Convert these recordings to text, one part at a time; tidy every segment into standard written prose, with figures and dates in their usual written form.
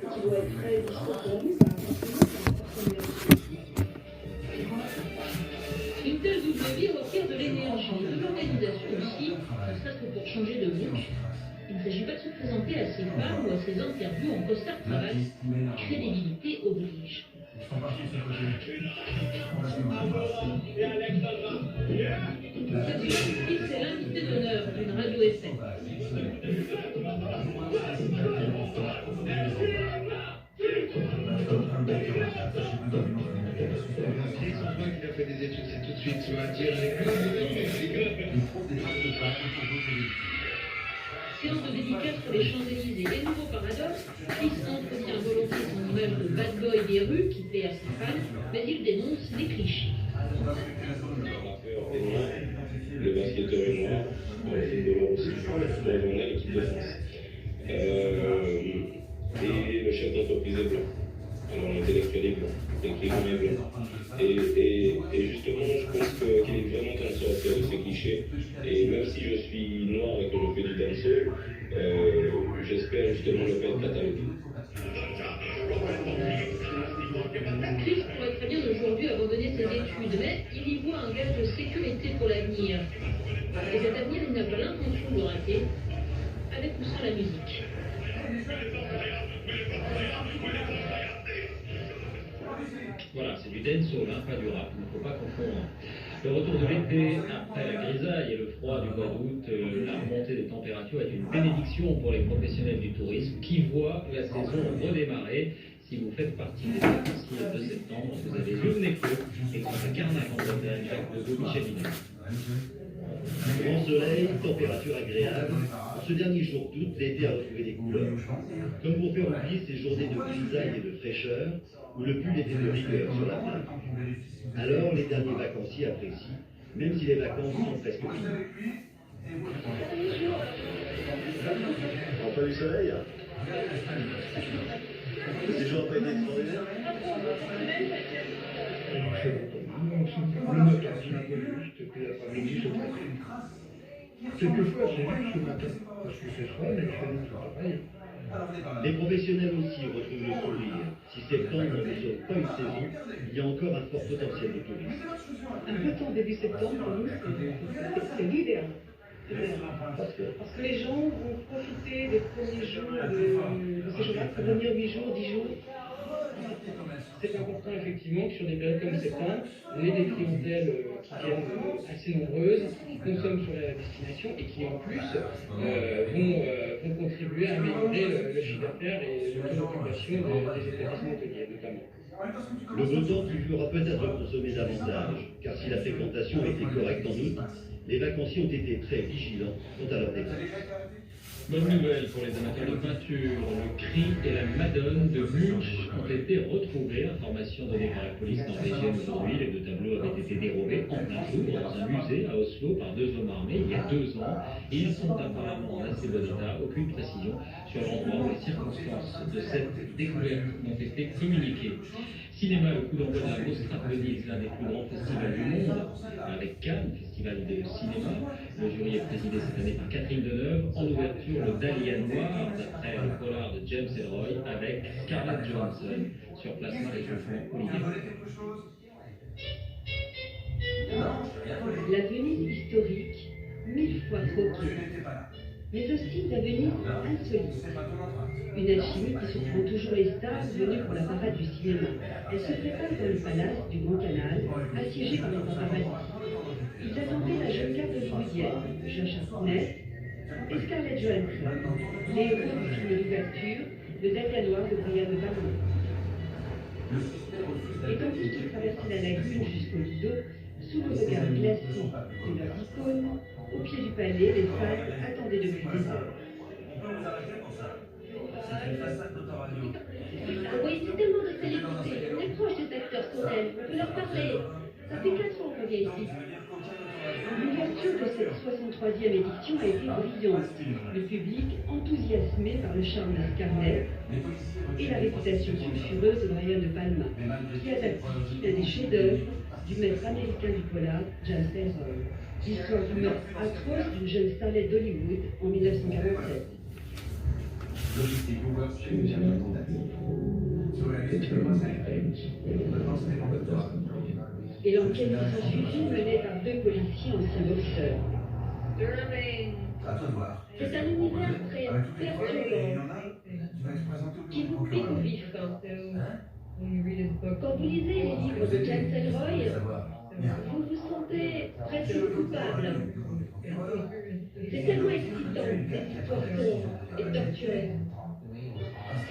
Qui doit être très dispo pour lui, bah, forcément, une telle double vie requiert de l'énergie, de l'organisation aussi, ne serait-ce que pour changer de look. Il ne s'agit pas de se présenter à ses femmes ou à ses interviews en costard cravate. Crédibilité oblige. Cette justice est l'invité d'honneur d'une radio FM. Il a fait des études, c'est tout de suite sur un tir. Séance de dédicace pour les Champs-Élysées. Les nouveaux paradoxes. Chris entretient volontiers son image de bad boy des rues qui plaît à ses fans, mais il dénonce les clichés. Le basketteur est noir, le footballeur aussi, on a l'équipe de France. Et le chef d'entreprise est blanc. Alors l'intellectuel est blanc, l'écrivain est blanc. Et justement, je pense qu'il est vraiment temps de sortir de ces clichés. Et même si je suis noir et que je fais du dancehall, j'espère justement ne pas être catalogué. Chris pourrait très bien aujourd'hui abandonner ses études, mais il y voit un gage de sécurité pour l'avenir. Et cet avenir, il n'a pas l'intention de le rater, avec ou sans la musique. Voilà, c'est du dancehall, hein, pas du rap, il ne faut pas confondre. Le retour de l'été, après la grisaille et le froid du mois d'août, la remontée des températures est une bénédiction pour les professionnels du tourisme qui voient la saison redémarrer. Si vous faites partie des vacanciers de septembre, vous avez le nez creux et grâce à Carnac en Bretagne avec le goût Michelin. Grand soleil, température agréable. En ce dernier jour d'août, l'été a retrouvé des couleurs. Comme pour faire oublier ces journées de grisaille et de fraîcheur, où le pull était de rigueur sur la plage. Alors, les derniers vacanciers apprécient, même si les vacances sont presque finies. Enfin du soleil. Ces jours pas été extraordinaires. Le matin, c'est un peu juste, puis l'après-midi, c'est très bien. Quelquefois, c'est juste le matin, parce que c'est froid, mais le soleil, c'est pareil. Les professionnels aussi retrouvent le sourire. Si septembre ne sauve pas une saison, il y a encore un fort potentiel de tourisme. un peu temps début septembre, pour nous, c'est l'idéal. Parce que les gens vont profiter des premiers jours de ces jours-là pour venir 8 jours, 10 jours. C'est important effectivement que sur des périodes comme septembre, on ait des clientèles qui viennent assez nombreuses, qui consomment sur la destination et qui en plus vont contribuer à améliorer le chiffre d'affaires et le taux d'occupation des établissements hôteliers notamment. Le beau temps qui fera peut-être consommer davantage, car si la fréquentation a été correcte en août, les vacanciers ont été très vigilants quant à leur dépenses. Bonne nouvelle pour les amateurs de peinture, le cri et la madone de Munch ont été retrouvés. Information donnée par la police norvégienne aujourd'hui. Les deux tableaux avaient été dérobés en plein jour dans un musée à Oslo par deux hommes armés il y a 2 ans. Et ils sont apparemment en assez bon état. Aucune précision sur l'endroit ou les circonstances de cette découverte n'ont été communiquées. Cinéma, le coup d'envoi de la Mostra de Venise, l'un des plus grands festivals du monde, avec Cannes, festival de cinéma. Le jury est présidé cette année par Catherine Deneuve. En ouverture, le Dahlia Noir, d'après le polar de James Ellroy, avec Scarlett Johansson. Sur place, Marie Chauffon, Olivier. La Venise historique, 1000 fois troquée, mais aussi la Venise insolite. Une alchimie qui surprend toujours les stars venues pour la parade du cinéma. Elle se prépare dans le palace du Grand Canal, assiégée par les paparazzi. Ils attendaient la jeune garde hollywoodienne, Josh Hartnett et Scarlett Johansson, les héros du film d'ouverture, Le Dahlia Noir de Brian De Palma. Et tandis qu'ils traversaient la lagune jusqu'au Lido, sous le regard glacé de leurs icônes, au pied du palais, les fans attendaient depuis des heures. Oui, c'est tellement de célébrités. On est proche des acteurs qu'on aime. On peut leur parler. Ça fait 4 ans qu'on vient ici. L'ouverture de cette 63e édition a été brillante. Le public enthousiasmé par le charme de Scarlett et la réputation sulfureuse de Brian De Palma, qui a participé à des chefs-d'œuvre du maître américain du polar, James Ellroy. L'histoire du meurtre atroce d'une jeune starlette d'Hollywood en 1947. Et l'enquête qui s'ensuivit menée par deux policiers anciens boxeurs. C'est un univers très perturbant qui vous pique au vif. Quand vous lisez les livres de James Ellroy, vous vous sentez presque coupable. C'est tellement excitant, cette histoire sombre et tortueuse.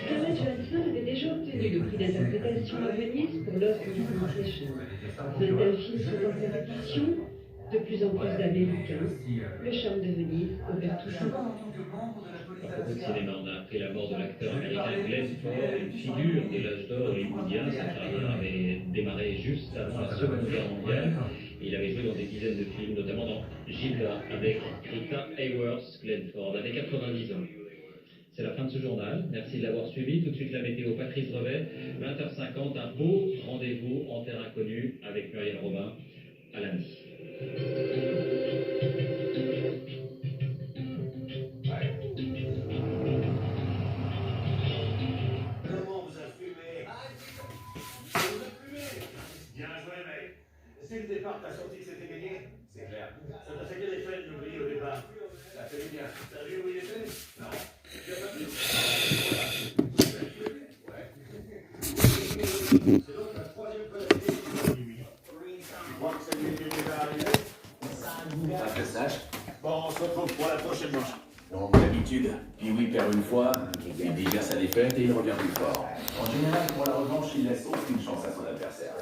Scarlett Johansson avait déjà obtenu le prix d'interprétation à Venise pour Lost in Translation. 21 films sont en compétition, de plus en plus américains. Le charme de Venise opère toujours. À propos de cinéma, on a appris la mort de l'acteur américain Glenn Ford, une figure de l'âge d'or hollywoodien. Sa carrière avait démarré juste avant la Seconde Guerre mondiale. Il avait joué dans des dizaines de films, notamment dans Gilda avec Rita Hayworth. Glenn Ford avait 90 ans. C'est la fin de ce journal. Merci de l'avoir suivi. Tout de suite la météo, Patrice Revet, 20h50, un beau rendez-vous en terre inconnue avec Muriel Robin. À lundi. Comment vous a fumé? Vous a fumé? Bien joué, mec. C'est le départ, t'as senti que c'était gagné? C'est clair. Ça t'a fait quel effet de l'oublier au départ? Ça fait du bien. T'as vu où il était? Non. Tu as pas vu? Ouais. C'est donc la troisième fois d'affilée qu'il dit nuit. Tu crois que ça lui était déjà arrivé? Pas que je sache. Bon, on se retrouve pour la prochaine manche. Donc d'habitude, puis oui perd une fois, il digère sa défaite et il revient plus fort. En général, pour la revanche, il laisse aucune chance à son adversaire.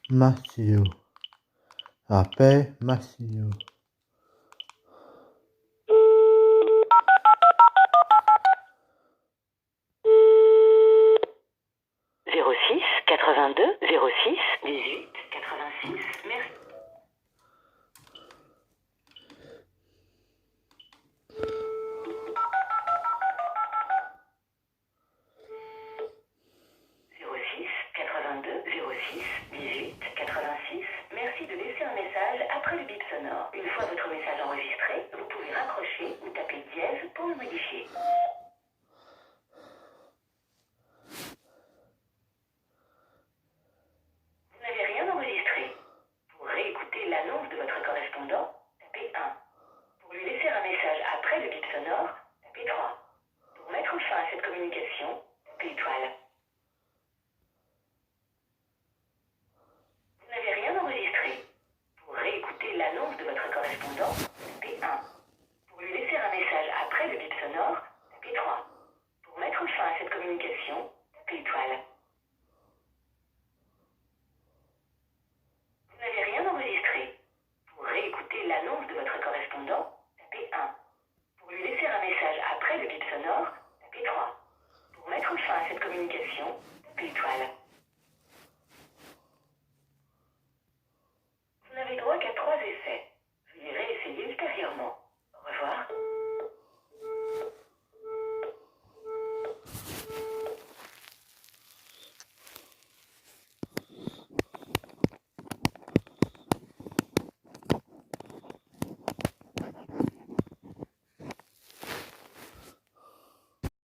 Massio. Appel Massio. Merci. Merci de laisser un message après le bip sonore. Une fois votre message enregistré, vous pouvez raccrocher